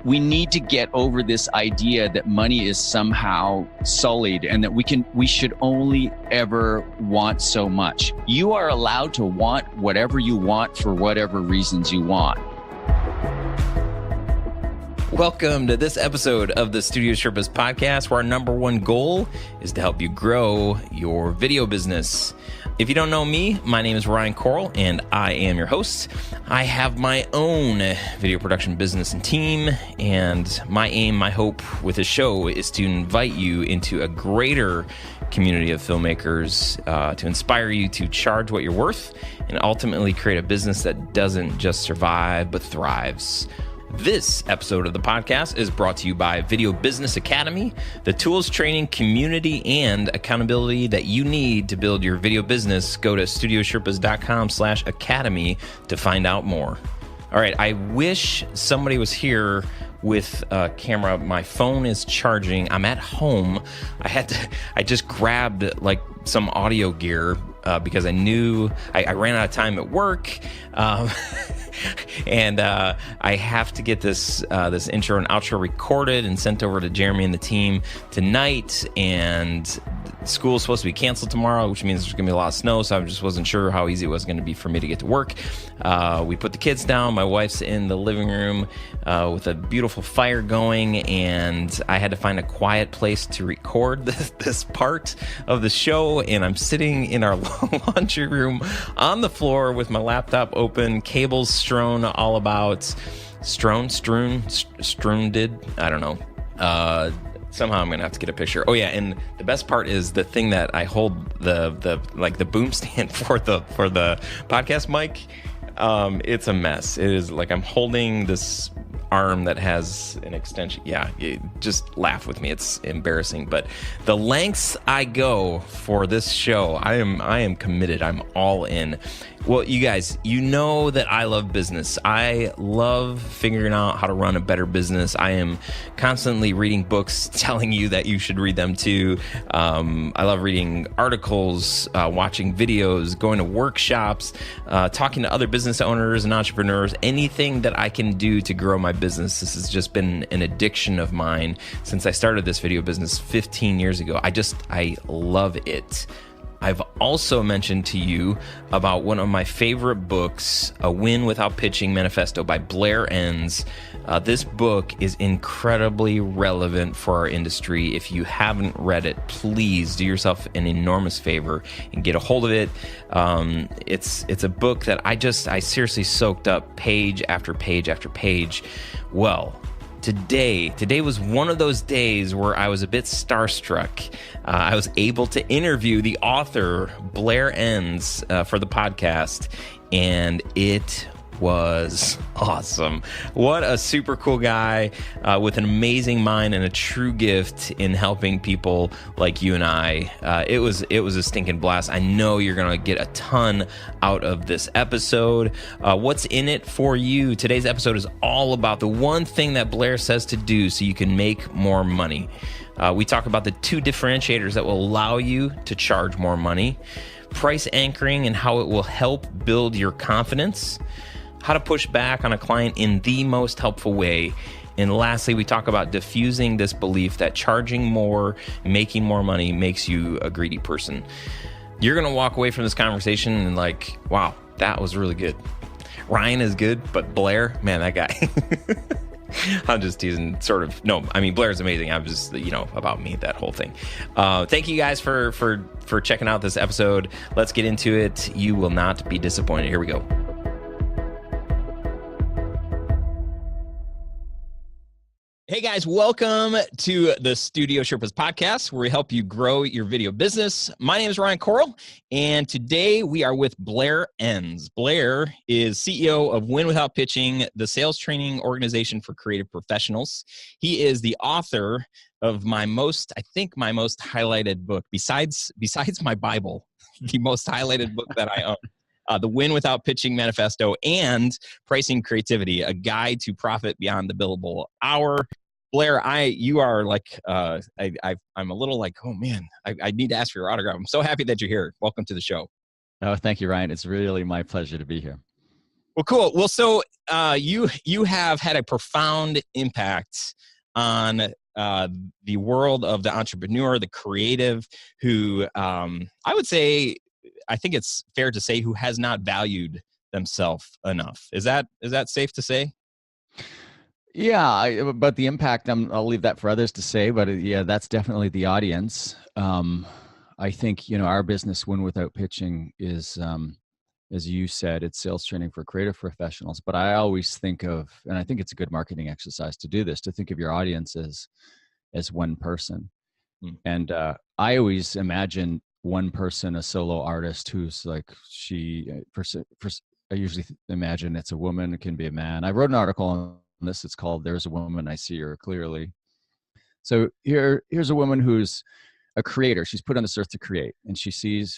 We need to get over this idea that money is somehow sullied and that we should only ever want so much. You are allowed to want whatever you want for whatever reasons you want. Welcome to this episode of the Studio Sherpas podcast, where our number one goal is to help you grow your video business. If you don't know me, my name is Ryan Coral, and I am your host. I have my own video production business and team, and my aim, my hope with this show is to invite you into a greater community of filmmakers, to inspire you to charge what you're worth and ultimately create a business that doesn't just survive, but thrives. This episode of the podcast is brought to you by Video Business Academy, the tools, training, community, and accountability that you need to build your video business. Go to studiosherpas.com/academy to find out more. All right, I wish somebody was here with a camera. My phone is charging. I'm at home. I just grabbed like some audio gear because I knew I ran out of time at work. And I have to get this intro and outro recorded and sent over to Jeremy and the team tonight. And school is supposed to be canceled tomorrow, which means there's going to be a lot of snow. So I just wasn't sure how easy it was going to be for me to get to work. We put the kids down. My wife's in the living room with a beautiful fire going. And I had to find a quiet place to record this part of the show. And I'm sitting in our laundry room on the floor with my laptop open, cables strewn all about. Strewn did? I don't know. Somehow I'm gonna have to get a picture. Oh yeah, and the best part is the thing that I hold the boom stand for the podcast mic. It's a mess. It is like I'm holding this arm that has an extension. Yeah, just laugh with me. It's embarrassing, but the lengths I go for this show, I am committed. I'm all in. Well, you guys, you know that I love business. I love figuring out how to run a better business. I am constantly reading books telling you that you should read them too. I love reading articles, watching videos, going to workshops, talking to other business owners and entrepreneurs, anything that I can do to grow my business. This has just been an addiction of mine since I started this video business 15 years ago. I love it. I've also mentioned to you about one of my favorite books, A Win Without Pitching Manifesto by Blair Enns. This book is incredibly relevant for our industry. If you haven't read it, please do yourself an enormous favor and get a hold of it. It's a book that I seriously soaked up page after page after page. Well, Today was one of those days where I was a bit starstruck. I was able to interview the author, Blair Enns, for the podcast, and it was awesome. What a super cool guy with an amazing mind and a true gift in helping people like you and I. It was a stinking blast. I know you're going to get a ton out of this episode. What's in it for you? Today's episode is all about the one thing that Blair says to do so you can make more money. We talk about the two differentiators that will allow you to charge more money, price anchoring and how it will help build your confidence, how to push back on a client in the most helpful way. And lastly, we talk about diffusing this belief that charging more, making more money makes you a greedy person. You're going to walk away from this conversation and like, wow, that was really good. Ryan is good, but Blair, man, that guy. I'm just teasing, sort of. No, I mean, Blair's amazing. I'm just, about me, that whole thing. Thank you guys for checking out this episode. Let's get into it. You will not be disappointed. Here we go. Hey guys, welcome to the Studio Sherpas podcast, where we help you grow your video business. My name is Ryan Coral, and today we are with Blair Enns. Blair is CEO of Win Without Pitching, the sales training organization for creative professionals. He is the author of my most highlighted book, besides my Bible, the most highlighted book that I own. The Win Without Pitching Manifesto and Pricing Creativity, a guide to profit beyond the billable hour. Blair, you are like, I'm a little like, oh man, I need to ask for your autograph. I'm so happy that you're here. Welcome to the show. Oh, thank you, Ryan. It's really my pleasure to be here. Well, cool. Well, so you have had a profound impact on the world of the entrepreneur, the creative, who I would say, I think it's fair to say, who has not valued themselves enough. Is that safe to say? Yeah, but the impact, I'll leave that for others to say. But yeah, that's definitely the audience. I think our business, Win Without Pitching, is as you said, it's sales training for creative professionals. But I always think of, and I think it's a good marketing exercise to do this, to think of your audience as one person. Mm. And I always imagine one person, a solo artist who's like I usually imagine it's a woman, it can be a man. I wrote an article on this. It's called "There's a Woman, I See Her Clearly." So here's a woman who's a creator. She's put on this earth to create, and she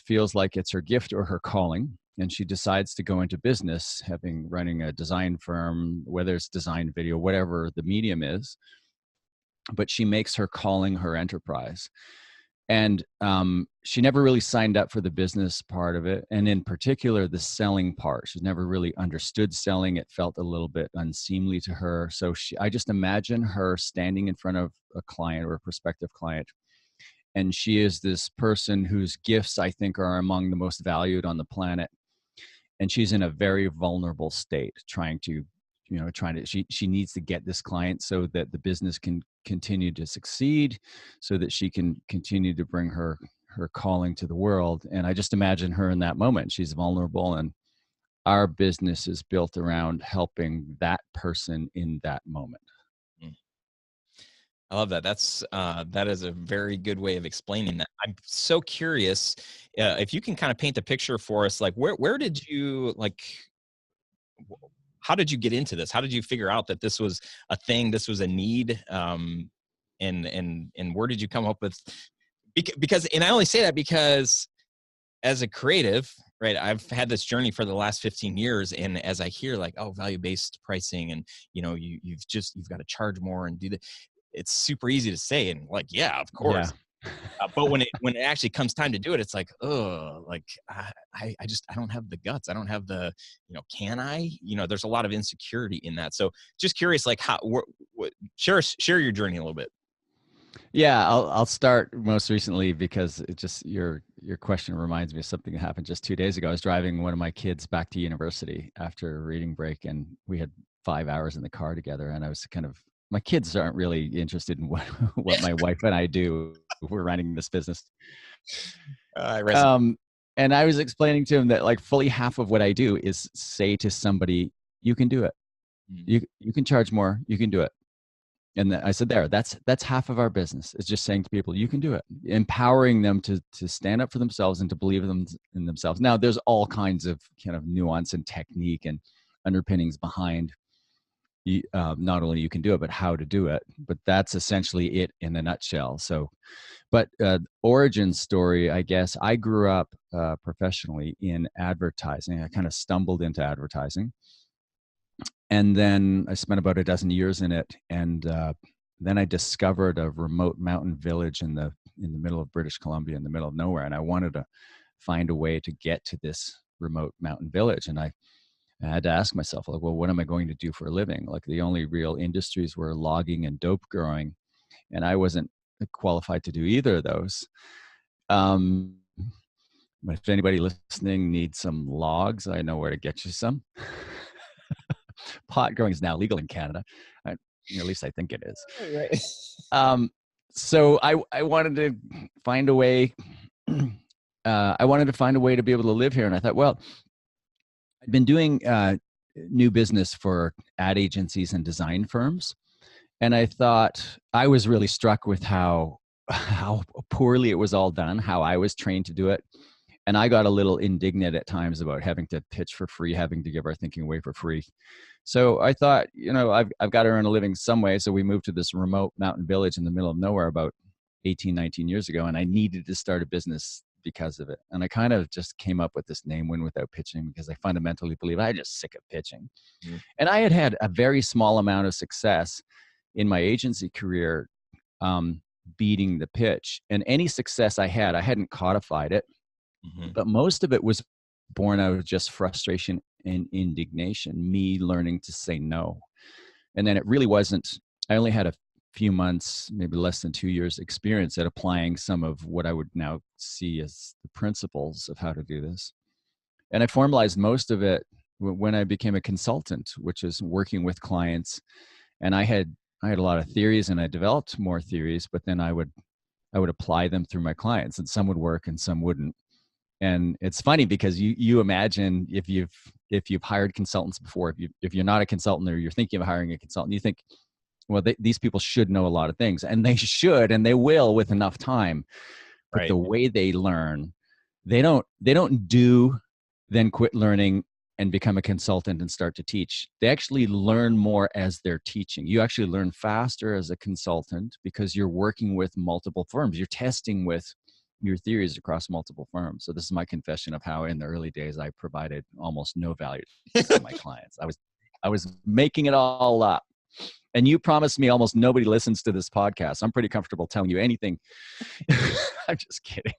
feels like it's her gift or her calling. And she decides to go into business, running a design firm, whether it's design, video, whatever the medium is. But she makes her calling her enterprise. And she never really signed up for the business part of it. And in particular, the selling part. She's never really understood selling. It felt a little bit unseemly to her. So I just imagine her standing in front of a client or a prospective client. And she is this person whose gifts I think are among the most valued on the planet. And she's in a very vulnerable state, she needs to get this client so that the business can continue to succeed, so that she can continue to bring her calling to the world. And I just imagine her in that moment. She's vulnerable, and our business is built around helping that person in that moment. I love that. That is a very good way of explaining that. I'm so curious if you can kind of paint a picture for us. Like, where did you how did you get into this? How did you figure out that this was a thing, this was a need? And where did you come up with, because, and I only say that because as a creative, right, I've had this journey for the last 15 years. And as I hear value-based pricing and, you've got to charge more and do that, it's super easy to say. And yeah, of course. Yeah. But when it actually comes time to do it, it's like, oh, I don't have the guts. I don't have the, can I? There's a lot of insecurity in that. So just curious, share your journey a little bit. Yeah, I'll start most recently because it just your question reminds me of something that happened just 2 days ago. I was driving one of my kids back to university after a reading break, and we had 5 hours in the car together. And I was my kids aren't really interested in what my wife and I do. We're running this business. And I was explaining to him that fully half of what I do is say to somebody, you can do it. You can charge more. You can do it. And I said, that's half of our business. It's just saying to people, you can do it, empowering them to stand up for themselves and to believe in themselves. Now, there's all kinds of kind of nuance and technique and underpinnings behind not only you can do it, but how to do it. But that's essentially it in a nutshell. So, but origin story, I guess, I grew up professionally in advertising. I kind of stumbled into advertising. And then I spent about a dozen years in it. And then I discovered a remote mountain village in the middle of British Columbia, in the middle of nowhere. And I wanted to find a way to get to this remote mountain village. And I had to ask myself, well, what am I going to do for a living? The only real industries were logging and dope growing. And I wasn't qualified to do either of those. But if anybody listening needs some logs, I know where to get you some. Pot growing is now legal in Canada. At least I think it is. Right. So I wanted to find a way. I wanted to find a way to be able to live here. And I thought, well, I'd been doing new business for ad agencies and design firms. And I thought I was really struck with how poorly it was all done, how I was trained to do it. And I got a little indignant at times about having to pitch for free, having to give our thinking away for free. So I thought, I've got to earn a living some way. So we moved to this remote mountain village in the middle of nowhere about 18, 19 years ago. And I needed to start a business because of it. And I kind of just came up with this name, Win Without Pitching, because I fundamentally believe I'm just sick of pitching. And I had a very small amount of success in my agency career beating the pitch. And any success I hadn't codified it. But most of it was born out of just frustration and indignation, me learning to say no. And then it really wasn't, I only had a few months, maybe less than 2 years experience at applying some of what I would now see as the principles of how to do this. And I formalized most of it when I became a consultant, which is working with clients. And I had a lot of theories, and I developed more theories, but then I would apply them through my clients, and some would work and some wouldn't. And it's funny because you imagine if you've hired consultants before, if you're not a consultant or you're thinking of hiring a consultant, you think, well, these people should know a lot of things, and they should, and they will with enough time. But the way they learn, they don't do, then quit learning and become a consultant and start to teach. They actually learn more as they're teaching. You actually learn faster as a consultant because you're working with multiple firms. You're testing with your theories across multiple firms. So this is my confession of how in the early days I provided almost no value to my clients. I was making it all up. And you promised me almost nobody listens to this podcast. I'm pretty comfortable telling you anything. I'm just kidding.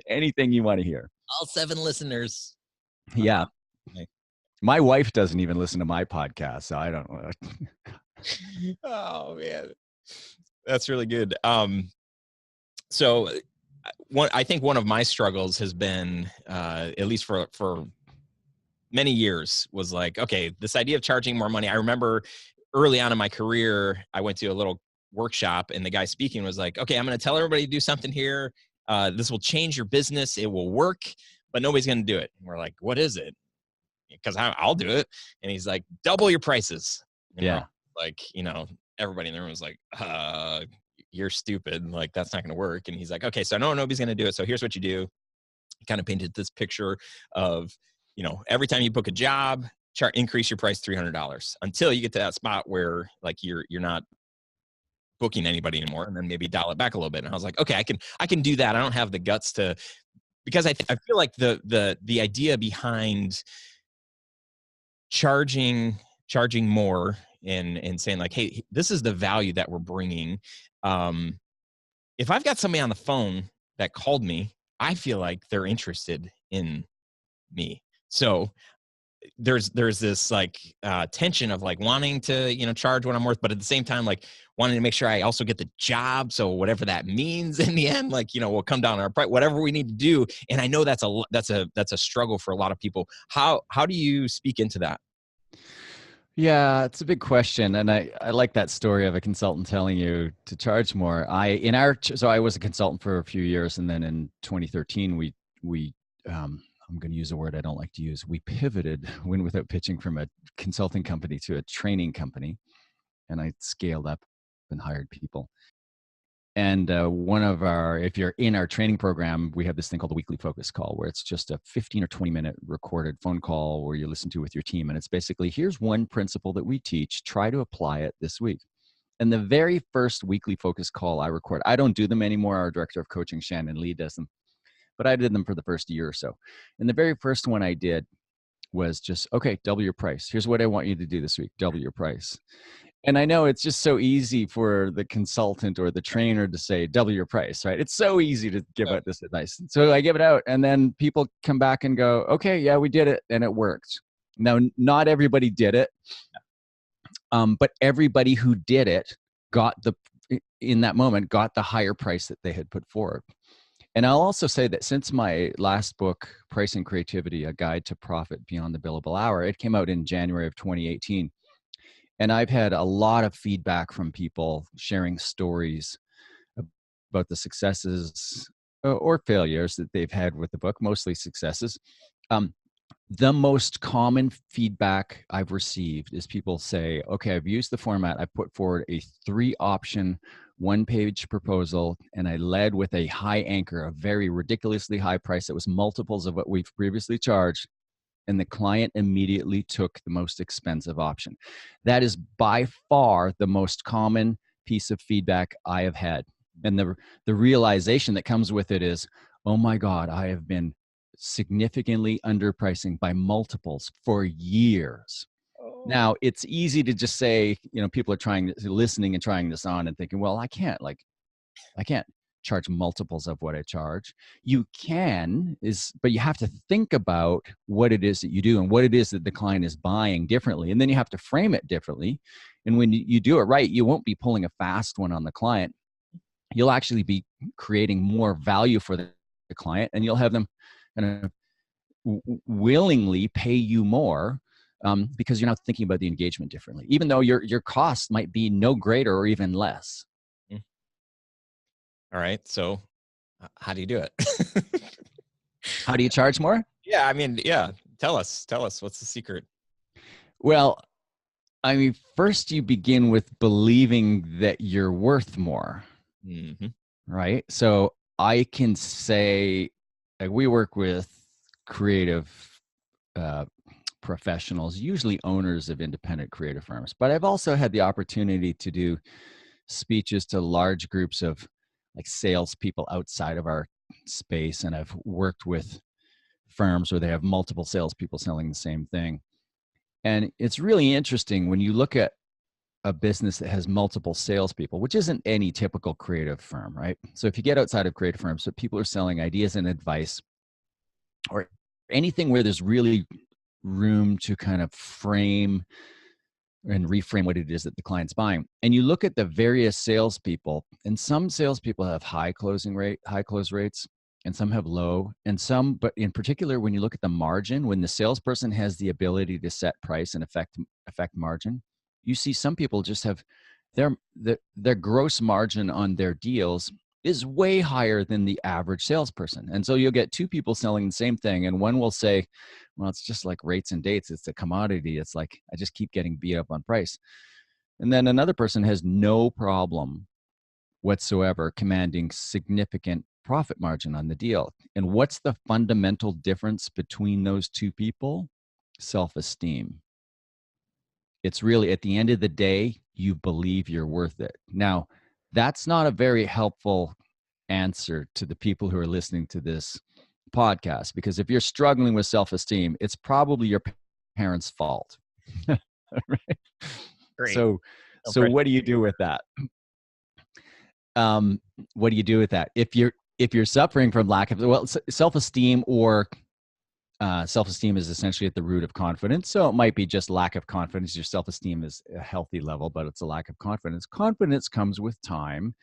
Anything you want to hear. All 7 listeners. Yeah. My wife doesn't even listen to my podcast, so I don't know. Oh man, that's really good. So I think one of my struggles has been, at least for many years, was like, okay, this idea of charging more money. I remember early on in my career, I went to a little workshop, and the guy speaking was like, okay, I'm going to tell everybody to do something here. This will change your business. It will work, but nobody's going to do it. And we're like, what is it? Because I'll do it. And he's like, double your prices. And yeah. Like, everybody in the room was like, you're stupid. Like, that's not going to work. And he's like, okay, so I know nobody's going to do it. So here's what you do. He kind of painted this picture of, every time you book a job, increase your price $300 until you get to that spot where like you're not booking anybody anymore, and then maybe dial it back a little bit. And I was like, okay, I can do that. I don't have the guts to, because I feel like the idea behind charging more and saying like, hey, this is the value that we're bringing. If I've got somebody on the phone that called me, I feel like they're interested in me. So there's this like tension of like wanting to charge what I'm worth, but at the same time like wanting to make sure I also get the job. So whatever that means in the end, like we'll come down on our price, whatever we need to do. And I know that's a struggle for a lot of people. How do you speak into that? Yeah, it's a big question. And I like that story of a consultant telling you to charge more. So I was a consultant for a few years. And then in 2013, we I'm going to use a word I don't like to use. We pivoted Win Without Pitching from a consulting company to a training company. And I scaled up and hired people. And if you're in our training program, we have this thing called the weekly focus call, where it's just a 15 or 20 minute recorded phone call where you listen to with your team. And it's basically, here's one principle that we teach, try to apply it this week. And the very first weekly focus call I record, I don't do them anymore. Our director of coaching, Shannon Lee, does them, but I did them for the first year or so. And the very first one I did was just, okay, double your price. Here's what I want you to do this week, double your price. And I know it's just so easy for the consultant or the trainer to say, double your price, right? It's so easy to give out this advice. So I give it out, and then people come back and go, okay, yeah, we did it, and it worked. Now, not everybody did it, but everybody who did it in that moment, got the higher price that they had put forward. And I'll also say that since my last book, Pricing Creativity, A Guide to Profit Beyond the Billable Hour, it came out in January of 2018. And I've had a lot of feedback from people sharing stories about the successes or failures that they've had with the book, mostly successes. The most common feedback I've received is people say, okay, I've used the format. I put forward a 3-option, 1-page proposal, and I led with a high anchor, a very ridiculously high price that was multiples of what we've previously charged. And the client immediately took the most expensive option. That is by far the most common piece of feedback I have had. And the realization that comes with it is, oh my God, I have been significantly underpricing by multiples for years. Oh. Now, it's easy to just say, people are listening and trying this on and thinking, well, I can't. charge multiples of what I charge. You can, but you have to think about what it is that you do and what it is that the client is buying differently. And then you have to frame it differently. And when you do it right, you won't be pulling a fast one on the client. You'll actually be creating more value for the client, and you'll have them kind of willingly pay you more because you're not thinking about the engagement differently, even though your cost might be no greater or even less. All right. So how do you do it? How do you charge more? Yeah. I mean, yeah. Tell us what's the secret? Well, I mean, first you begin with believing that you're worth more, right? So I can say, like, we work with creative professionals, usually owners of independent creative firms, but I've also had the opportunity to do speeches to large groups of like salespeople outside of our space, and I've worked with firms where they have multiple salespeople selling the same thing. And it's really interesting when you look at a business that has multiple salespeople, which isn't any typical creative firm, right? So if you get outside of creative firms, so people are selling ideas and advice, or anything where there's really room to kind of frame and reframe what it is that the client's buying. And you look at the various salespeople, and some salespeople have high close rates, and some have low, and some, but in particular, when you look at the margin, when the salesperson has the ability to set price and affect margin, you see some people just have their gross margin on their deals is way higher than the average salesperson. And so you'll get two people selling the same thing, and one will say, well, it's just like rates and dates. It's a commodity. It's like, I just keep getting beat up on price. And then another person has no problem whatsoever commanding significant profit margin on the deal. And what's the fundamental difference between those two people? Self-esteem. It's really, at the end of the day, you believe you're worth it. Now, that's not a very helpful answer to the people who are listening to this podcast, because if you're struggling with self-esteem, it's probably your parents' fault. Right? Great. So what do you do with that? What do you do with that? If you're suffering from lack of, self-esteem, or self-esteem is essentially at the root of confidence. So it might be just lack of confidence. Your self-esteem is a healthy level, but it's a lack of confidence. Confidence comes with time.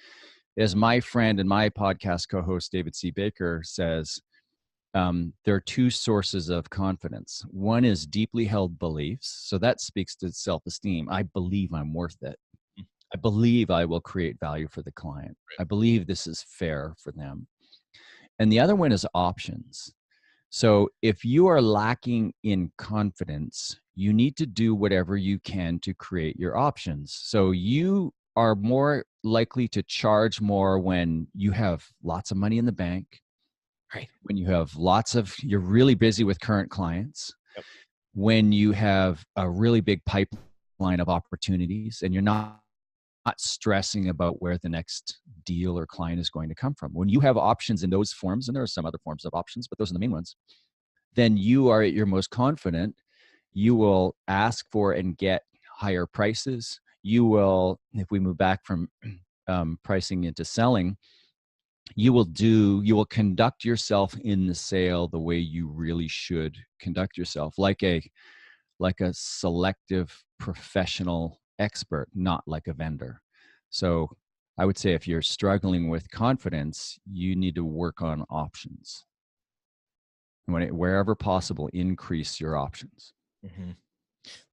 As my friend and my podcast co-host, David C. Baker, says, there are two sources of confidence. One is deeply held beliefs. So that speaks to self-esteem. I believe I'm worth it. I believe I will create value for the client. I believe this is fair for them. And the other one is options. So if you are lacking in confidence, you need to do whatever you can to create your options. So you are more likely to charge more when you have lots of money in the bank, right? When you have you're really busy with current clients, yep. When you have a really big pipeline of opportunities and you're not stressing about where the next deal or client is going to come from. When you have options in those forms, and there are some other forms of options, but those are the main ones, then you are at your most confident. You will ask for and get higher prices. You will, if we move back from pricing into selling, you will conduct yourself in the sale the way you really should conduct yourself, like a selective professional expert, not like a vendor. So I would say if you're struggling with confidence, you need to work on options. Wherever possible, increase your options. Mm-hmm.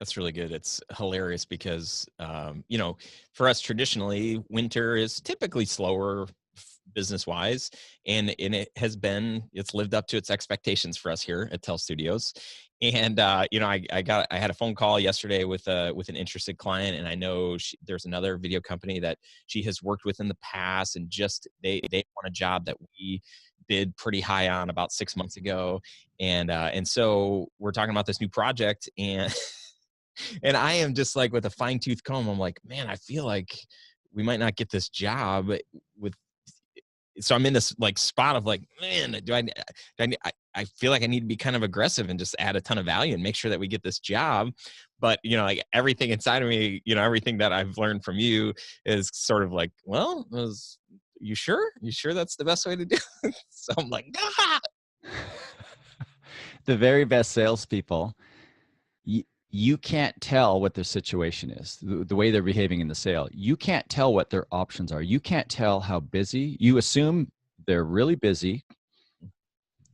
That's really good. It's hilarious because, for us traditionally, winter is typically slower business wise, and it's lived up to its expectations for us here at Tell Studios. And I had a phone call yesterday with an interested client, and I know there's another video company that she has worked with in the past, and just they want a job that we bid pretty high on about 6 months ago, and so we're talking about this new project, and and I am just like with a fine tooth comb. I'm like, man, I feel like we might not get this job with. So I'm in this like spot of like, man, I feel like I need to be kind of aggressive and just add a ton of value and make sure that we get this job. But, like everything inside of me, everything that I've learned from you is sort of like, well, you sure? You sure that's the best way to do it? So I'm like, ah! The very best salespeople, you can't tell what their situation is, the way they're behaving in the sale. You can't tell what their options are. You can't tell how busy. You assume they're really busy.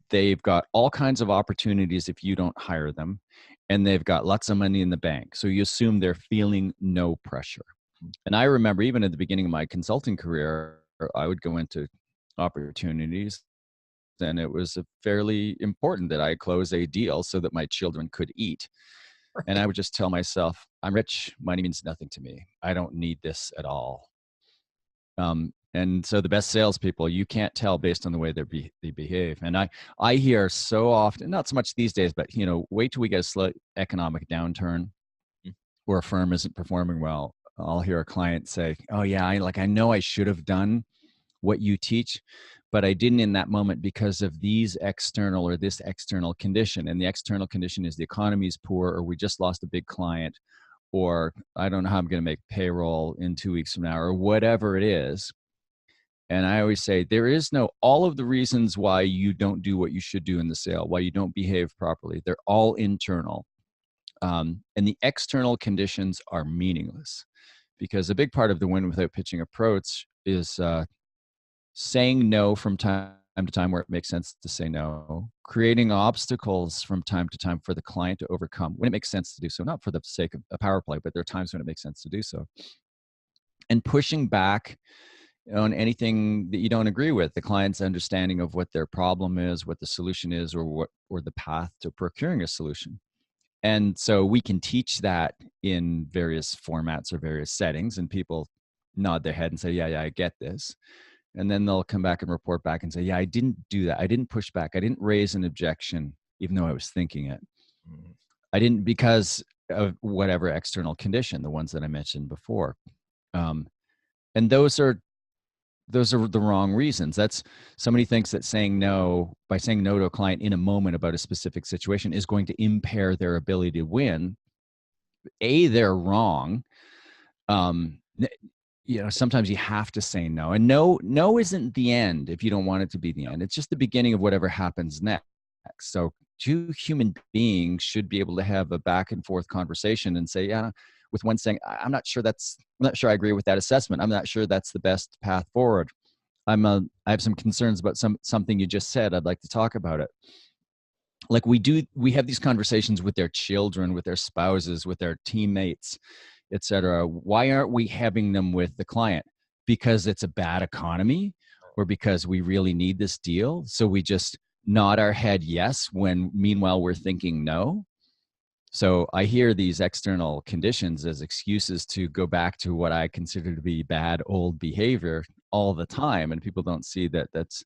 They've got all kinds of opportunities if you don't hire them, and they've got lots of money in the bank. So you assume they're feeling no pressure. And I remember even at the beginning of my consulting career, I would go into opportunities, and it was fairly important that I close a deal so that my children could eat. And I would just tell myself, I'm rich. Money means nothing to me. I don't need this at all. And so the best salespeople, you can't tell based on the way they behave. And I hear so often, not so much these days, but wait till we get a slow economic downturn where a firm isn't performing well. I'll hear a client say, "Oh yeah, I know I should have done what you teach, but I didn't in that moment because of this external condition. And the external condition is the economy is poor, or we just lost a big client, or I don't know how I'm going to make payroll in 2 weeks from now, or whatever it is." And I always say, all of the reasons why you don't do what you should do in the sale, why you don't behave properly, they're all internal. And the external conditions are meaningless, because a big part of the Win Without Pitching approach is saying no from time to time where it makes sense to say no, creating obstacles from time to time for the client to overcome when it makes sense to do so, not for the sake of a power play, but there are times when it makes sense to do so, and pushing back on anything that you don't agree with, the client's understanding of what their problem is, what the solution is, or the path to procuring a solution. And so we can teach that in various formats or various settings, and people nod their head and say, yeah, I get this. And then they'll come back and report back and say, yeah, I didn't do that. I didn't push back. I didn't raise an objection, even though I was thinking it. I didn't, because of whatever external condition, the ones that I mentioned before. And those are the wrong reasons. That's somebody thinks that by saying no to a client in a moment about a specific situation is going to impair their ability to win. They're wrong. Sometimes you have to say no, and no isn't the end if you don't want it to be the end. It's just the beginning of whatever happens next. So two human beings should be able to have a back and forth conversation and say, yeah, with one saying, I'm not sure I agree with that assessment. I'm not sure that's the best path forward. I have some concerns about something you just said. I'd like to talk about it. Like we have these conversations with their children, with their spouses, with their teammates, etc. Why aren't we having them with the client? Because it's a bad economy, or because we really need this deal? So we just nod our head yes when meanwhile we're thinking no. So I hear these external conditions as excuses to go back to what I consider to be bad old behavior all the time, and people don't see that's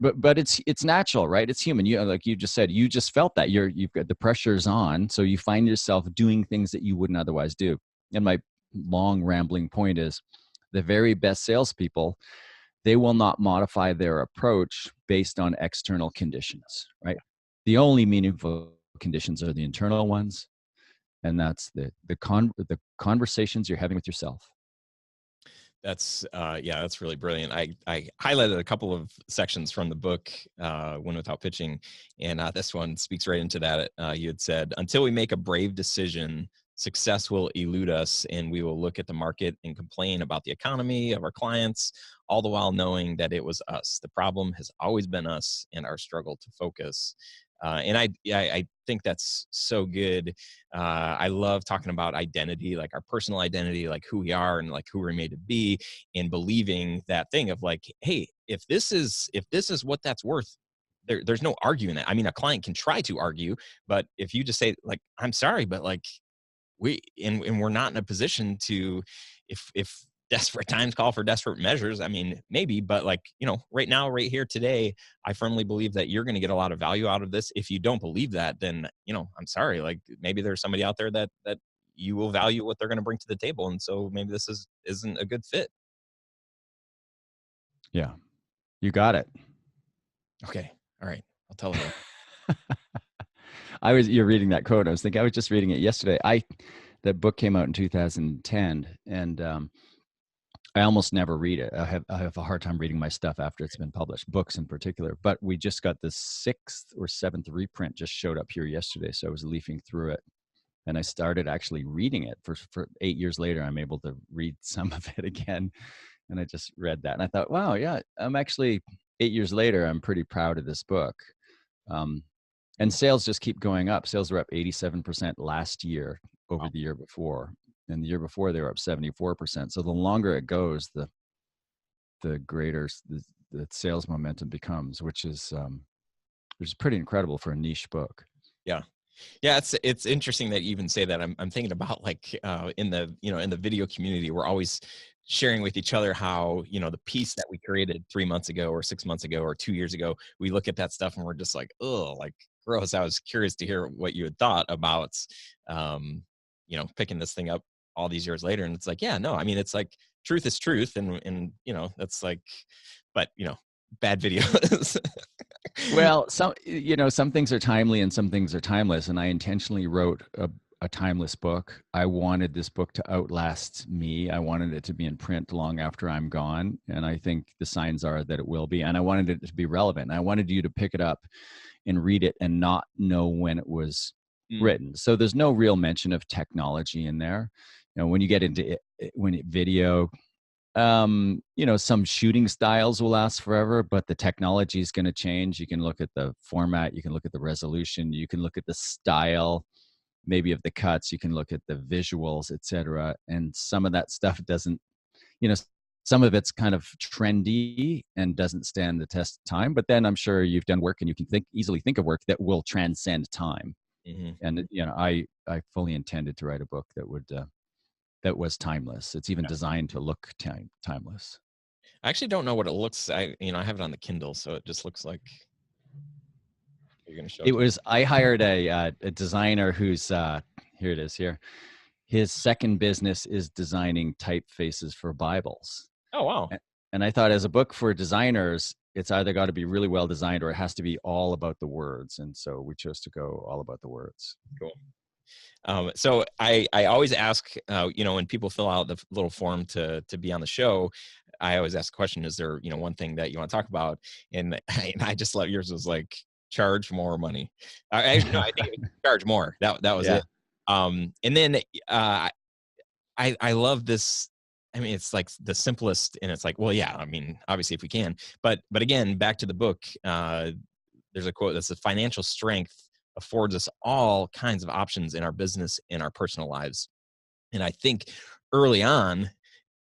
but it's natural, right? It's human. Like you just said, you just felt that you've got the pressure's on, so you find yourself doing things that you wouldn't otherwise do. And my long rambling point is, the very best salespeople, they will not modify their approach based on external conditions, right? The only meaningful conditions are the internal ones, and that's the conversations you're having with yourself. That's that's really brilliant. I highlighted a couple of sections from the book, Win Without Pitching, and this one speaks right into that. You had said, until we make a brave decision, success will elude us, and we will look at the market and complain about the economy of our clients, all the while knowing that it was us. The problem has always been us and our struggle to focus. And I think that's so good. I love talking about identity, like our personal identity, like who we are and like who we're made to be, and believing that thing of like, hey, if this is what that's worth, there's no arguing that. I mean, a client can try to argue, but if you just say like, I'm sorry, but like we're not in a position to, if desperate times call for desperate measures, I mean, maybe, but like, right now, right here today, I firmly believe that you're going to get a lot of value out of this. If you don't believe that, then, I'm sorry, like maybe there's somebody out there that you will value what they're going to bring to the table. And so maybe this isn't a good fit. Yeah, you got it. Okay. All right. I'll tell them. You're reading that quote. I was just reading it yesterday. That book came out in 2010, and I almost never read it. I have a hard time reading my stuff after it's been published, books in particular. But we just got the 6th or 7th reprint just showed up here yesterday. So I was leafing through it and I started actually reading it for 8 years later. I'm able to read some of it again. And I just read that and I thought, wow, yeah, I'm actually 8 years later, I'm pretty proud of this book. And sales just keep going up. Sales were up 87% last year over the year before. And the year before they were up 74%. So the longer it goes, the greater the sales momentum becomes, which is pretty incredible for a niche book. Yeah. Yeah, it's interesting that you even say that. I'm thinking about like in the video community, we're always sharing with each other how, the piece that we created 3 months ago or 6 months ago or 2 years ago, we look at that stuff and we're just like, oh, like gross. I was curious to hear what you had thought about, picking this thing up all these years later. And it's like, yeah, no, I mean, it's like truth is truth. And that's like, but, bad videos. Well, some things are timely and some things are timeless. And I intentionally wrote a timeless book. I wanted this book to outlast me. I wanted it to be in print long after I'm gone. And I think the signs are that it will be. And I wanted it to be relevant. I wanted you to pick it up and read it and not know when it was written. So there's no real mention of technology in there. When you get into video, some shooting styles will last forever, but the technology is going to change. You can look at the format, you can look at the resolution, you can look at the style, maybe of the cuts, you can look at the visuals, etc. And some of that stuff doesn't, some of it's kind of trendy and doesn't stand the test of time. But then I'm sure you've done work and you can easily think of work that will transcend time. Mm-hmm. And I fully intended to write a book that was timeless. It's even designed to look timeless. I actually don't know what it looks. I have it on the Kindle, so it just looks like. You're going to show it. I hired a designer who's here. It is here. His second business is designing typefaces for Bibles. Oh wow! And I thought, as a book for designers, it's either got to be really well designed or it has to be all about the words. And so we chose to go all about the words. Cool. So I always ask, when people fill out the little form to be on the show, I always ask the question, is there, one thing that you want to talk about? And I just love yours was like, charge more money. I think it was charge more. That was it. And then I love this. I mean, it's like the simplest, and it's like, well, yeah, I mean, obviously if we can, but again, back to the book, there's a quote that says financial strength affords us all kinds of options in our business, in our personal lives. And I think early on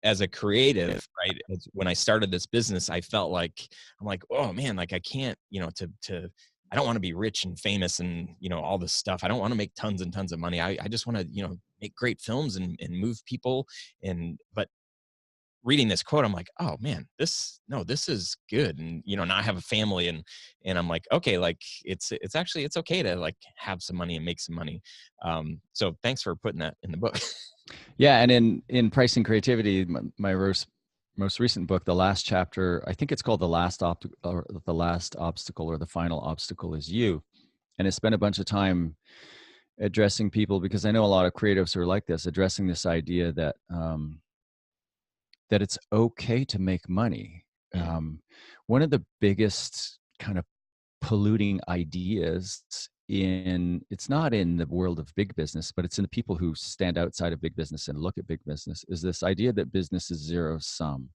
as a creative, right, when I started this business, I felt like, I'm like, oh man, like I can't, I don't want to be rich and famous and, all this stuff. I don't want to make tons and tons of money. I just want to, make great films and move people. But reading this quote, I'm like, oh man, this is good. And, now I have a family and I'm like, okay, like it's okay to like have some money and make some money. So thanks for putting that in the book. Yeah. And in Pricing Creativity, my most recent book, the last chapter, I think it's called The Last Obstacle or The Final Obstacle is You. And I spent a bunch of time addressing people, because I know a lot of creatives who are like this, addressing this idea that, that it's okay to make money. One of the biggest kind of polluting ideas it's not in the world of big business, but it's in the people who stand outside of big business and look at big business, is this idea that business is zero sum.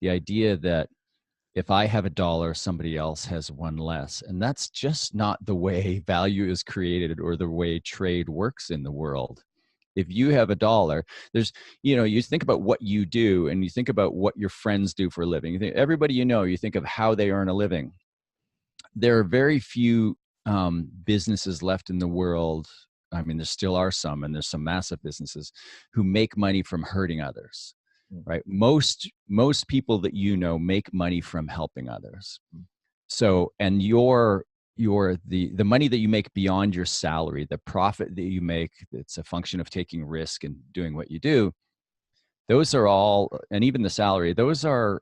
The idea that if I have $1, somebody else has one less. And that's just not the way value is created or the way trade works in the world. If you have $1, there's, you think about what you do and you think about what your friends do for a living. You think everybody, you think of how they earn a living. There are very few businesses left in the world. I mean, there still are some, and there's some massive businesses who make money from hurting others, right? Most people that make money from helping others. So, and the money that you make beyond your salary, the profit that you make, it's a function of taking risk and doing what you do. Those are all, and even the salary, those are,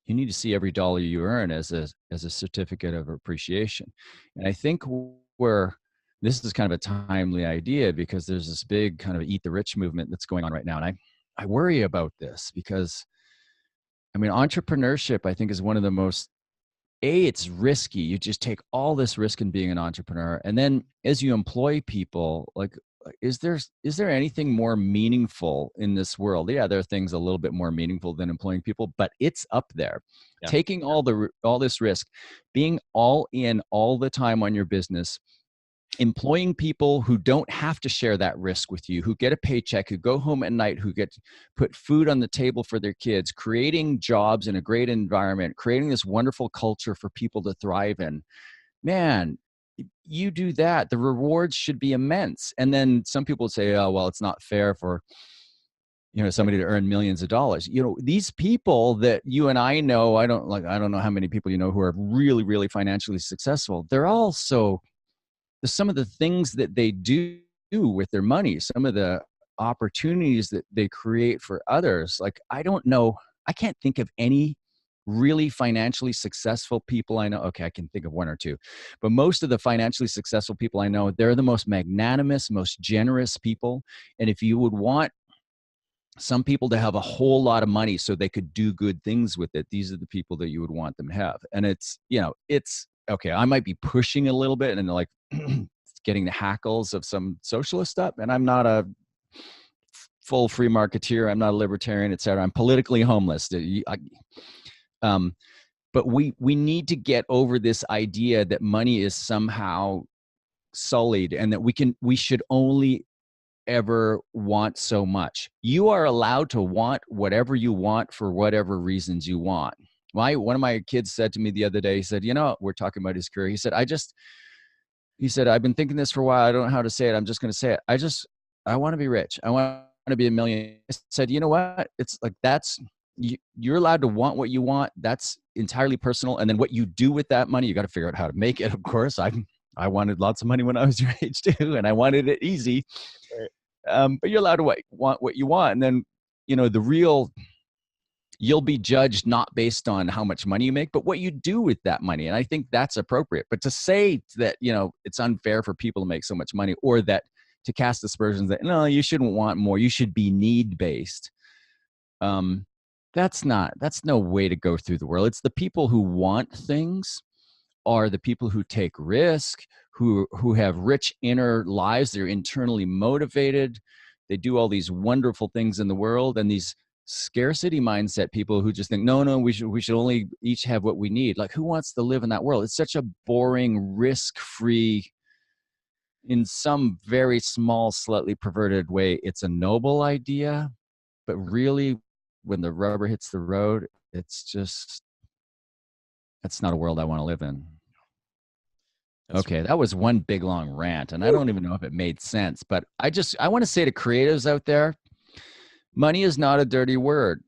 you need to see every dollar you earn as a certificate of appreciation. And I think this is kind of a timely idea, because there's this big kind of eat the rich movement that's going on right now. And I worry about this because, I mean, entrepreneurship, I think, is one of the most, it's risky. You just take all this risk in being an entrepreneur. And then as you employ people, like, is there anything more meaningful in this world? Yeah, there are things a little bit more meaningful than employing people, but it's up there. Yeah. Taking all this risk, being all in all the time on your business, employing people who don't have to share that risk with you, who get a paycheck, who go home at night, who get put food on the table for their kids, creating jobs in a great environment, creating this wonderful culture for people to thrive in. Man, you do that, the rewards should be immense. And then some people say, oh, well, it's not fair for somebody to earn millions of dollars. These people that you and I know, I don't know how many people who are really, really financially successful. They're also, some of the things that they do with their money, some of the opportunities that they create for others. Like, I don't know, I can't think of any really financially successful people I know. Okay, I can think of one or two, but most of the financially successful people I know, they're the most magnanimous, most generous people. And if you would want some people to have a whole lot of money so they could do good things with it, these are the people that you would want them to have. And it's okay, I might be pushing a little bit and like getting the hackles of some socialist stuff. And I'm not a full free marketeer. I'm not a libertarian, et cetera. I'm politically homeless. But we need to get over this idea that money is somehow sullied and that we should only ever want so much. You are allowed to want whatever you want for whatever reasons you want. One of my kids said to me the other day, he said, we're talking about his career. He said, I've been thinking this for a while. I don't know how to say it. I'm just going to say it. I want to be rich. I want to be a millionaire. I said, you know what? It's like, you're allowed to want what you want. That's entirely personal. And then what you do with that money, you got to figure out how to make it. Of course, I wanted lots of money when I was your age too, and I wanted it easy. Right. But you're allowed to want what you want. And then, you'll be judged not based on how much money you make, but what you do with that money. And I think that's appropriate. But to say that, it's unfair for people to make so much money, or that to cast aspersions that, no, you shouldn't want more, you should be need-based. That's no way to go through the world. It's the people who want things are the people who take risk, who have rich inner lives. They're internally motivated. They do all these wonderful things in the world. And these scarcity mindset people who just think, no, we should only each have what we need. Like, who wants to live in that world? It's such a boring, risk-free, in some very small, slightly perverted way, it's a noble idea. But really, when the rubber hits the road, that's not a world I want to live in. Okay, that was one big long rant, and I don't even know if it made sense, but I want to say to creatives out there, money is not a dirty word.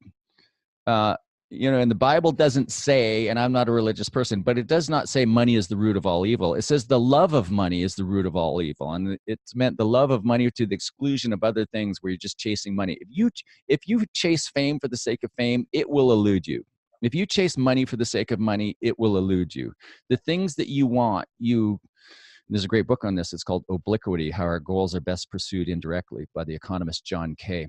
And the Bible doesn't say, and I'm not a religious person, but it does not say money is the root of all evil. It says the love of money is the root of all evil. And it's meant the love of money to the exclusion of other things where you're just chasing money. If you chase fame for the sake of fame, it will elude you. If you chase money for the sake of money, it will elude you. The things that you want, there's a great book on this. It's called Obliquity, How Our Goals Are Best Pursued Indirectly, by the economist John Kay.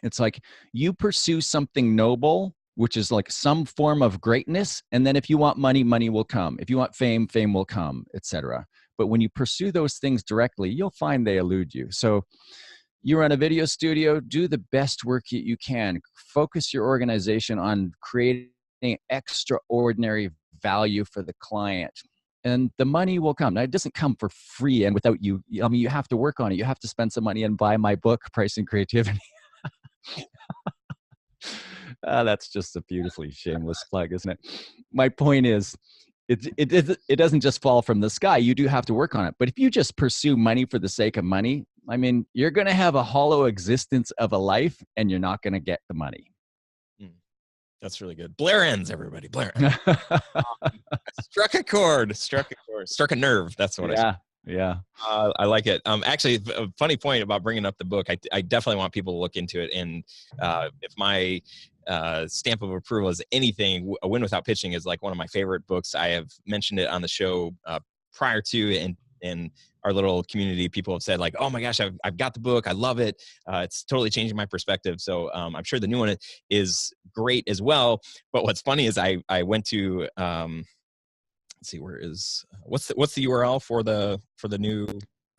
It's like you pursue something noble, which is like some form of greatness. And then if you want money, money will come. If you want fame, fame will come, etc. But when you pursue those things directly, you'll find they elude you. So you run a video studio, do the best work you can. Focus your organization on creating extraordinary value for the client. And the money will come. Now, it doesn't come for free and without you. I mean, you have to work on it. You have to spend some money and buy my book, Pricing Creativity. That's just a beautifully shameless plug, isn't it? My point is, it doesn't just fall from the sky. You do have to work on it. But if you just pursue money for the sake of money, I mean, you're going to have a hollow existence of a life, and you're not going to get the money. That's really good. Blair Enns, everybody. Blair Enns. Struck a nerve. That's what I said. Yeah. I like it. Actually, a funny point about bringing up the book. I definitely want people to look into it. And if my stamp of approval is anything, Win Without Pitching is like one of my favorite books. I have mentioned it on the show prior to, and our little community, people have said like, oh my gosh, I've got the book. I love it. It's totally changing my perspective. So I'm sure the new one is great as well. But what's funny is I went to, let's see, what's the URL for the new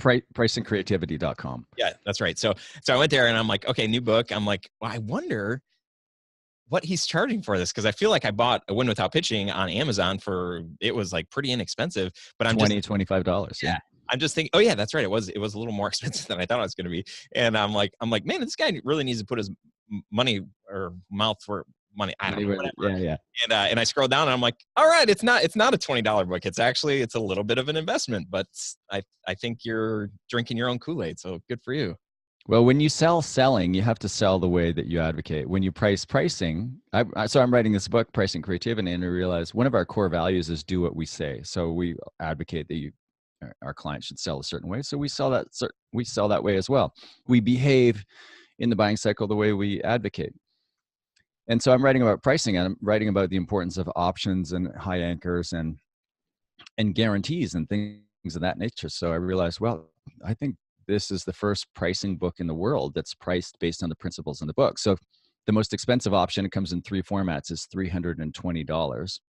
pricingcreativity.com. Yeah, that's right. So I went there and I'm like, okay, new book. I'm like, well, I wonder what he's charging for this, because I feel like I bought a Win Without Pitching on Amazon it was like pretty inexpensive, but I'm $25. Yeah. I'm just thinking, oh yeah, that's right. It was a little more expensive than I thought it was going to be. And I'm like, man, this guy really needs to put his money or mouth for money. I don't know, whatever. Yeah. And I scrolled down and I'm like, all right, it's not a $20 book. It's a little bit of an investment, but I think you're drinking your own Kool-Aid. So good for you. Well, when you selling, you have to sell the way that you advocate. When you pricing, so I'm writing this book, Pricing Creativity, and I realized one of our core values is do what we say. So we advocate that our clients should sell a certain way. So we sell that way as well. We behave in the buying cycle the way we advocate. And so I'm writing about pricing, and I'm writing about the importance of options and high anchors and guarantees and things of that nature. So I realized, well, I think this is the first pricing book in the world that's priced based on the principles in the book. So the most expensive option, it comes in 3 formats, is $320.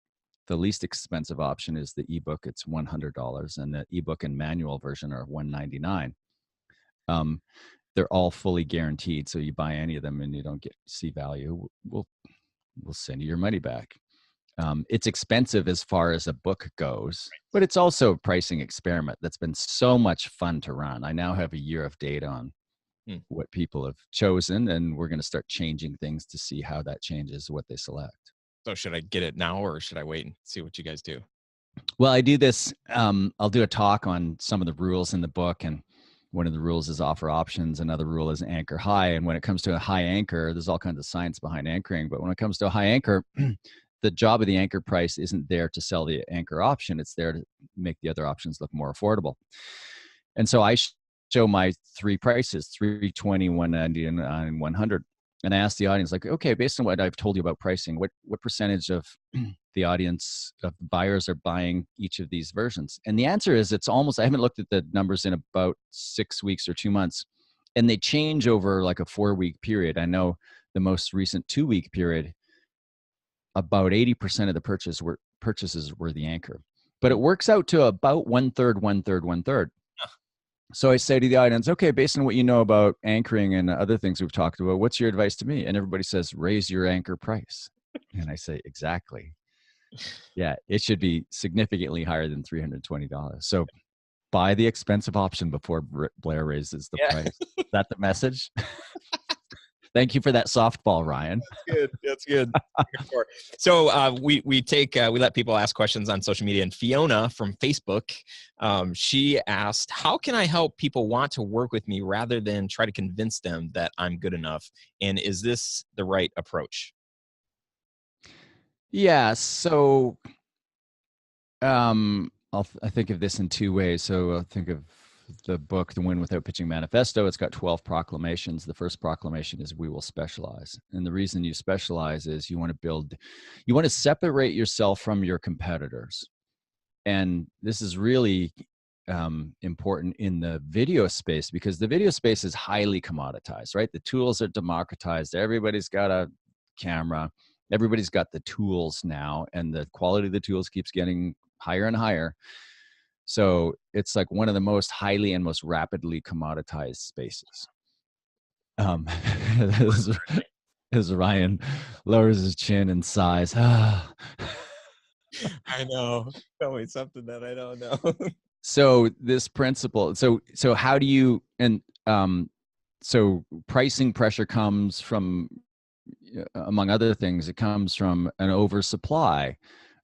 The least expensive option is the ebook. It's $100, and the ebook and manual version are $199. They're all fully guaranteed. So you buy any of them and you don't see value, we'll send you your money back. It's expensive as far as a book goes, but it's also a pricing experiment that's been so much fun to run. I now have a year of data on what people have chosen, and we're going to start changing things to see how that changes what they select. So should I get it now, or should I wait and see what you guys do? Well, I do this. I'll do a talk on some of the rules in the book, and one of the rules is offer options. Another rule is anchor high. And when it comes to a high anchor, there's all kinds of science behind anchoring. But when it comes to a high anchor, the job of the anchor price isn't there to sell the anchor option. It's there to make the other options look more affordable. And so I show my 3 prices, $320, $190, and $100. And I asked the audience, like, okay, based on what I've told you about pricing, what percentage of the audience of buyers are buying each of these versions? And the answer is it's almost, I haven't looked at the numbers in about 6 weeks or 2 months, and they change over like a 4-week period. I know the most recent 2-week period, about 80% of the purchases were the anchor, but it works out to about 1/3, 1/3, 1/3. So I say to the audience, okay, based on what you know about anchoring and other things we've talked about, what's your advice to me? And everybody says, raise your anchor price. And I say, exactly. Yeah, it should be significantly higher than $320. So buy the expensive option before Blair raises the price. Is that the message? Thank you for that softball, Ryan. That's good. So we let people ask questions on social media, and Fiona from Facebook, she asked, how can I help people want to work with me rather than try to convince them that I'm good enough? And is this the right approach? Yeah. So I think of this in 2 ways. So I'll think of the book, The Win Without Pitching Manifesto. It's got 12 proclamations. The first proclamation is we will specialize. And the reason you specialize is you want to separate yourself from your competitors. And this is really important in the video space, because the video space is highly commoditized, right? The tools are democratized. Everybody's got a camera. Everybody's got the tools now, and the quality of the tools keeps getting higher and higher. So it's like one of the most highly and most rapidly commoditized spaces. As Ryan lowers his chin and sighs. I know. Tell me something that I don't know. So this principle, so how do you, and so pricing pressure comes from, among other things, it comes from an oversupply.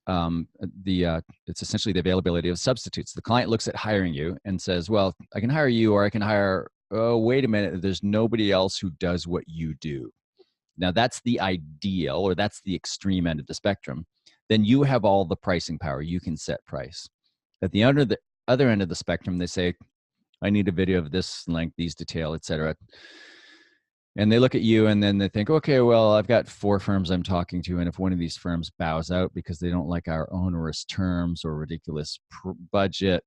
It's essentially the availability of substitutes. The client looks at hiring you and says, well, I can hire you, or I can hire, oh, wait a minute, there's nobody else who does what you do. Now that's the ideal, or that's the extreme end of the spectrum. Then you have all the pricing power. You can set price. At the other end of the spectrum, they say, I need a video of this length, these detail, etc. And they look at you and then they think, okay, well, I've got 4 firms I'm talking to. And if one of these firms bows out because they don't like our onerous terms or ridiculous budget,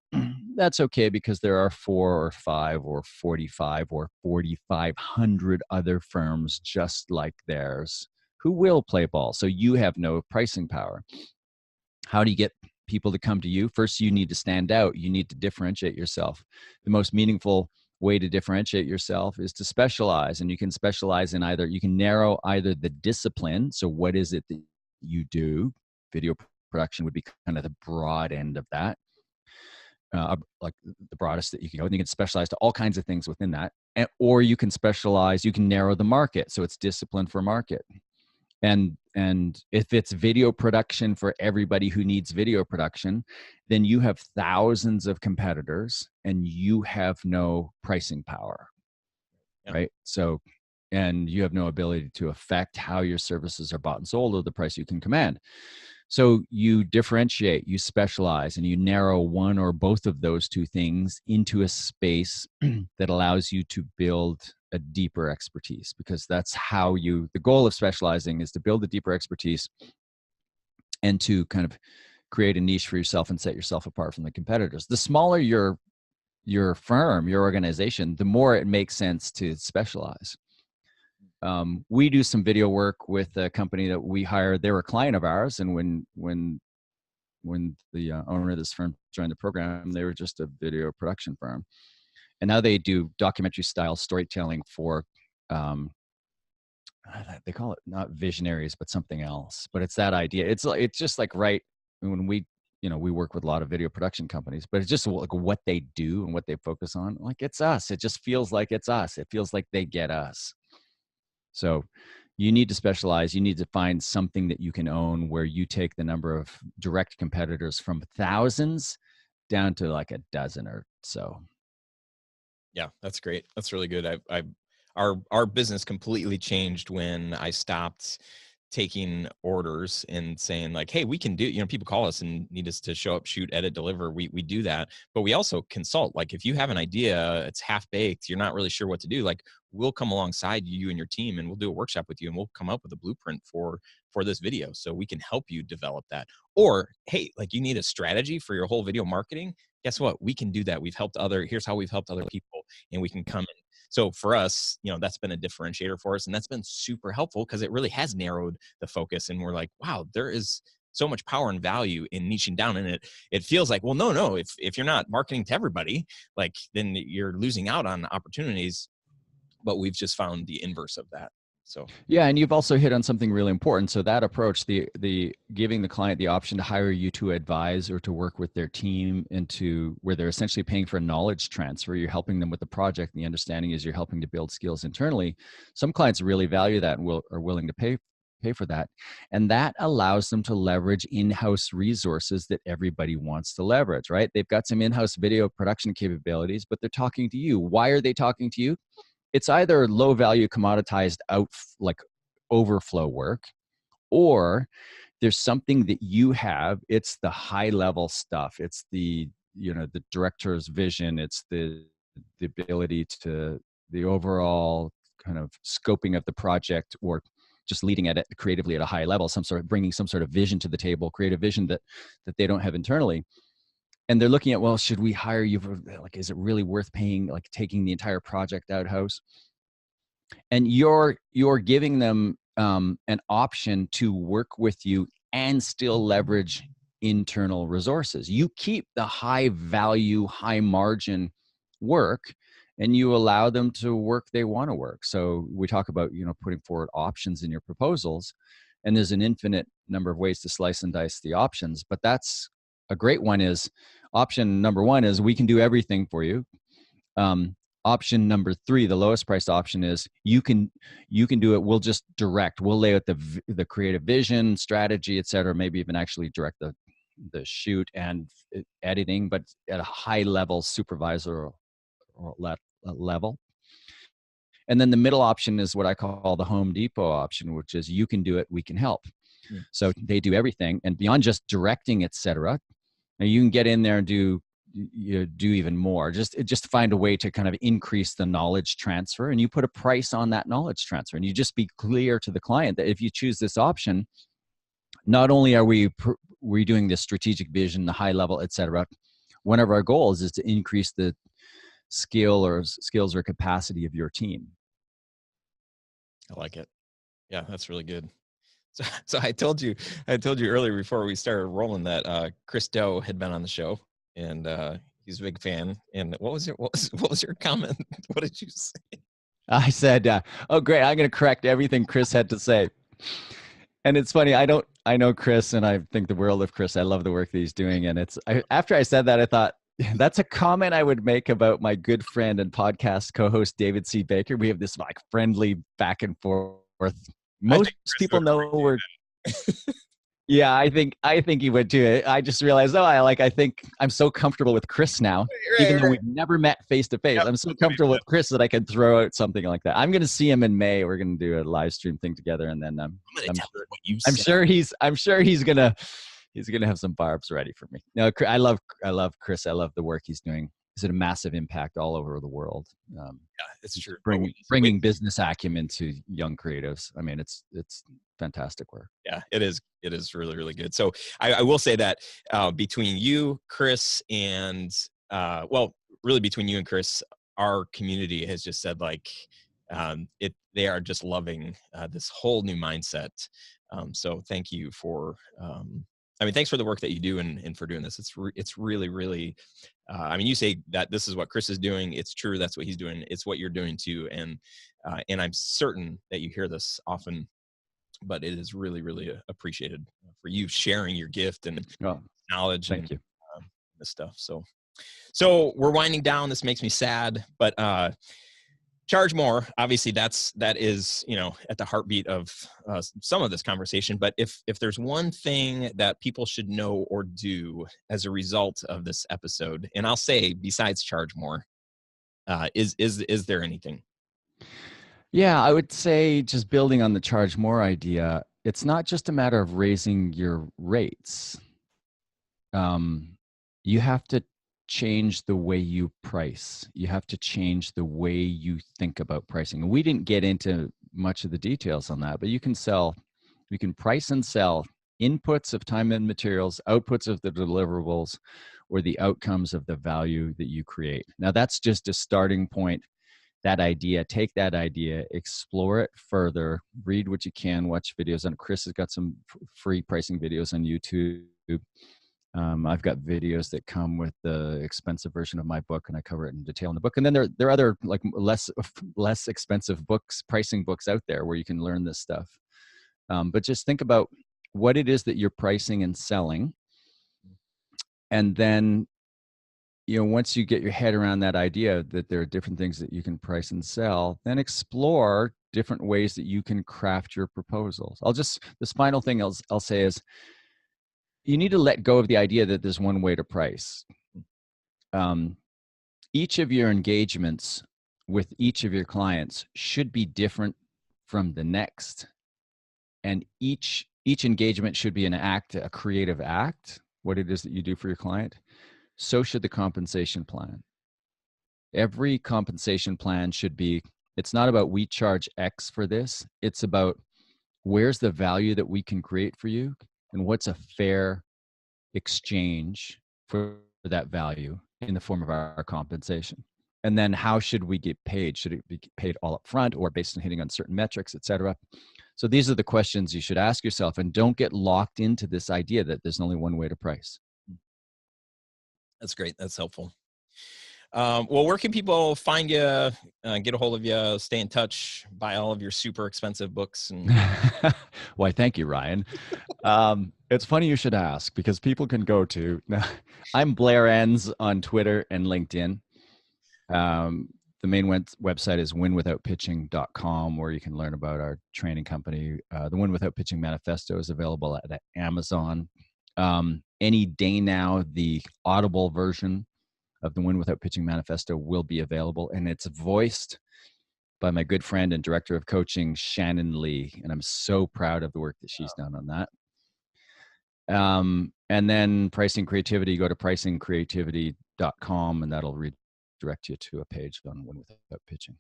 that's okay, because there are 4 or 5 or 45 or 4,500 other firms just like theirs who will play ball. So you have no pricing power. How do you get people to come to you? First, you need to stand out. You need to differentiate yourself. The most meaningful way to differentiate yourself is to specialize. And you can specialize in either, you can narrow either the discipline. So what is it that you do? Video production would be kind of the broad end of that. Like the broadest that you can go. And you can specialize to all kinds of things within that. Or you can specialize, you can narrow the market. So it's discipline for market. And if it's video production for everybody who needs video production, then you have thousands of competitors and you have no pricing power, right? So, and you have no ability to affect how your services are bought and sold or the price you can command. So you differentiate, you specialize, and you narrow one or both of those two things into a space that allows you to build a deeper expertise, because that's how the goal of specializing is to build a deeper expertise and to kind of create a niche for yourself and set yourself apart from the competitors. The smaller your firm, your organization, the more it makes sense to specialize. We do some video work with a company that we hired. They were a client of ours, and when the owner of this firm joined the program, they were just a video production firm, and now they do documentary style storytelling for they call it not visionaries but something else, but it's that idea. It's just like, right, when we work with a lot of video production companies, but it's just like what they do and what they focus on. Like, it's us. It just feels like it's us. It feels like they get us. So you need to specialize. You need to find something that you can own, where you take the number of direct competitors from thousands down to like a dozen or so. Yeah, that's great. That's really good. Our business completely changed when I stopped taking orders and saying like, hey, we can do, people call us and need us to show up, shoot, edit, deliver. We do that, but we also consult. Like, if you have an idea, it's half baked, you're not really sure what to do, like, we'll come alongside you and your team and we'll do a workshop with you and we'll come up with a blueprint for this video, so we can help you develop that. Or, hey, like, you need a strategy for your whole video marketing. Guess what? We can do that. Here's how we've helped other people, and we can come in. So for us, that's been a differentiator for us, and that's been super helpful because it really has narrowed the focus. And we're like, wow, there is so much power and value in niching down. And it feels like, well, no, if you're not marketing to everybody, like, then you're losing out on opportunities. But we've just found the inverse of that. So yeah, and you've also hit on something really important. So that approach, the giving the client the option to hire you to advise or to work with their team into where they're essentially paying for a knowledge transfer. You're helping them with the project, and the understanding is you're helping to build skills internally. Some clients really value that and are willing to pay for that, and that allows them to leverage in-house resources that everybody wants to leverage. Right? They've got some in-house video production capabilities, but they're talking to you. Why are they talking to you? It's either low value commoditized like overflow work, or there's something that you have. It's the high level stuff. It's the director's vision. It's the ability to the overall kind of scoping of the project, or just leading at it creatively at a high level, bringing some sort of vision to the table, creative vision that they don't have internally. And they're looking at, well, should we hire you for, like, is it really worth paying, like, taking the entire project out house? And you're giving them an option to work with you and still leverage internal resources. You keep the high value, high margin work, and you allow them to work they want to work. So we talk about, putting forward options in your proposals, and there's an infinite number of ways to slice and dice the options. But that's a great one. Is option number one is we can do everything for you. Option number 3, the lowest priced option, is you can do it. We'll just direct. We'll lay out the creative vision, strategy, et cetera. Maybe even actually direct the shoot and editing, but at a high level supervisor level. And then the middle option is what I call the Home Depot option, which is you can do it, we can help. Yeah. So they do everything, and beyond just directing, et cetera. Now you can get in there and do even more. Just find a way to kind of increase the knowledge transfer, and you put a price on that knowledge transfer, and you just be clear to the client that if you choose this option, not only are we doing the strategic vision, the high level, et cetera, one of our goals is to increase the skills or capacity of your team. I like it. Yeah, that's really good. So I told you earlier before we started rolling that Chris Doe had been on the show, and he's a big fan. And what was your comment? What did you say? I said, oh, great. I'm going to correct everything Chris had to say. And it's funny. I know Chris, and I think the world of Chris. I love the work that he's doing. And after I said that, I thought that's a comment I would make about my good friend and podcast co-host, David C. Baker. We have this like friendly back and forth. Most people know we're, yeah, I think he would too. I just realized, I think I'm so comfortable with Chris now, even though we've never met face to face. I'm so comfortable with Chris that I can throw out something like that. I'm going to see him in May. We're going to do a live stream thing together, and then I'm sure he's going to have some barbs ready for me. No, I love Chris. I love the work he's doing. He's had a massive impact all over the world. Yeah, it's true. Bringing business acumen to young creatives. I mean, it's fantastic work. Yeah, it is. It is really, really good. So I will say that between you, Chris, and really between you and Chris, our community has just said like they are just loving this whole new mindset. So thank you for. Thanks for the work that you do and for doing this. It's really, really. You say that this is what Chris is doing. It's true. That's what he's doing. It's what you're doing too. And I'm certain that you hear this often, but it is really, really appreciated for you sharing your gift and knowledge. Thank you. This stuff. So we're winding down. This makes me sad, but charge more. Obviously, that is at the heartbeat of some of this conversation. But if there's one thing that people should know or do as a result of this episode, and I'll say besides charge more, is there anything? Yeah, I would say, just building on the charge more idea, it's not just a matter of raising your rates. You have to change the way you price. You have to change the way you think about pricing. And we didn't get into much of the details on that, but you can price and sell inputs of time and materials, outputs of the deliverables, or the outcomes of the value that you create. Now, that's just a starting point. That idea, take that idea, explore it further, read what you can, watch videos. And Chris has got some free pricing videos on YouTube. I've got videos that come with the expensive version of my book, and I cover it in detail in the book. And then there are other like less expensive pricing books out there where you can learn this stuff. But just think about what it is that you're pricing and selling. And then, once you get your head around that idea that there are different things that you can price and sell, then explore different ways that you can craft your proposals. This final thing I'll say is, you need to let go of the idea that there's one way to price. Each of your engagements with each of your clients should be different from the next. And each engagement should be a creative act, what it is that you do for your client. So should the compensation plan. Every compensation plan should be, it's not about we charge X for this. It's about where's the value that we can create for you and what's a fair exchange for that value in the form of our compensation. And then how should we get paid? Should it be paid all up front or based on hitting on certain metrics, et cetera? So these are the questions you should ask yourself, and don't get locked into this idea that there's only one way to price. That's great. That's helpful. Well, where can people find you, get a hold of you, stay in touch, buy all of your super expensive books? And Why, thank you, Ryan. It's funny you should ask, because people can go to, I'm Blair Enns on Twitter and LinkedIn. The main website is winwithoutpitching.com, where you can learn about our training company. The Win Without Pitching Manifesto is available at Amazon. Any day now, the Audible version of the Win Without Pitching Manifesto will be available, and it's voiced by my good friend and director of coaching, Shannon Lee. And I'm so proud of the work that she's done on that. And then pricing creativity, go to pricingcreativity.com, and that'll redirect you to a page on Win Without Pitching.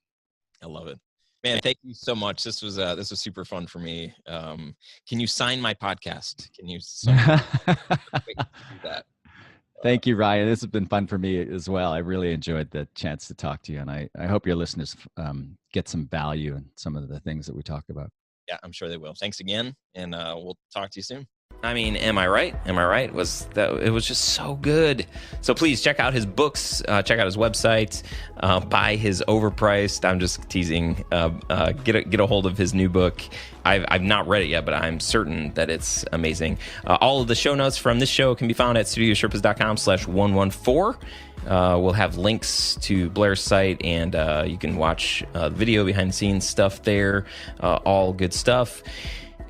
I love it. Man, thank you so much. This was super fun for me. Can you sign my podcast? Can you do that? Thank you, Ryan. This has been fun for me as well. I really enjoyed the chance to talk to you, and I hope your listeners get some value in some of the things that we talked about. Yeah, I'm sure they will. Thanks again, and we'll talk to you soon. I mean, am I right? Am I right? It was just so good. So please check out his books, check out his website, buy his overpriced. I'm just teasing. Get a hold of his new book. I've not read it yet, but I'm certain that it's amazing. All of the show notes from this show can be found at studiosherpas.com/114. We'll have links to Blair's site, and you can watch video behind the scenes stuff there. All good stuff.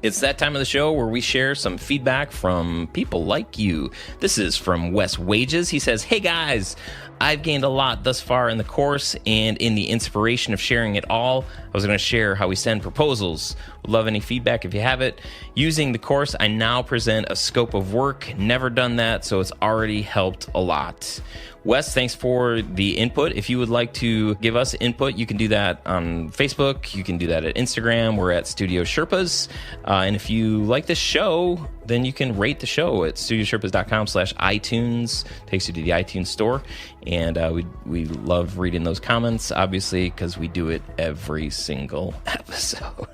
It's that time of the show where we share some feedback from people like you. This is from Wes Wages. He says, "Hey guys, I've gained a lot thus far in the course, and in the inspiration of sharing it all, I was going to share how we send proposals. Would love any feedback if you have it. Using the course, I now present a scope of work. Never done that, so it's already helped a lot." Wes, thanks for the input. If you would like to give us input, you can do that on Facebook. You can do that at Instagram. We're at Studio Sherpas. And if you like this show, then you can rate the show at studiosherpas.com/iTunes. Takes you to the iTunes store. And we love reading those comments, obviously, because we do it every single episode.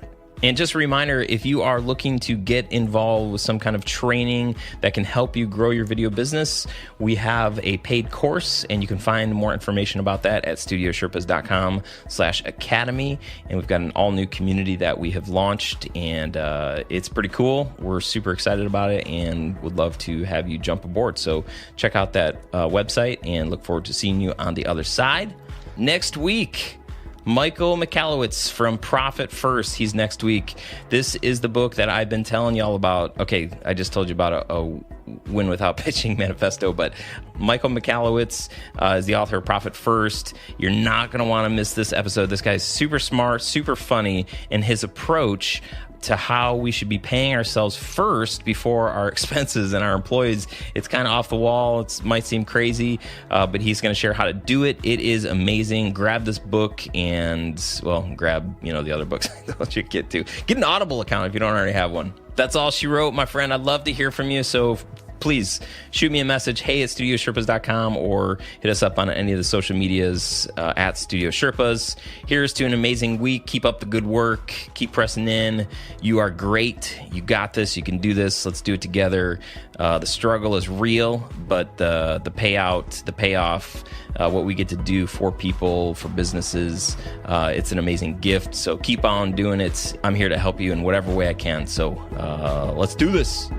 And just a reminder, if you are looking to get involved with some kind of training that can help you grow your video business, we have a paid course, and you can find more information about that at studiosherpas.com/academy. And we've got an all new community that we have launched, and it's pretty cool. We're super excited about it and would love to have you jump aboard. So check out that website, and look forward to seeing you on the other side. Next week, Michael Michalowicz from Profit First. He's next week. This is the book that I've been telling y'all about. Okay, I just told you about a Win Without Pitching Manifesto, but Michael Michalowicz is the author of Profit First. You're not going to want to miss this episode. This guy's super smart, super funny, and his approach to how we should be paying ourselves first before our expenses and our employees. It's kind of off the wall. It might seem crazy, but he's going to share how to do it. It is amazing. Grab this book and, well, grab, the other books that you get to. Get an Audible account if you don't already have one. That's all she wrote, my friend. I'd love to hear from you. So please shoot me a message, hey@studiosherpas.com, or hit us up on any of the social medias at Studio Sherpas. Here's to an amazing week. Keep up the good work. Keep pressing in. You are great. You got this. You can do this. Let's do it together. The struggle is real, but the payout, the payoff, what we get to do for people, for businesses, it's an amazing gift. So keep on doing it. I'm here to help you in whatever way I can. So let's do this.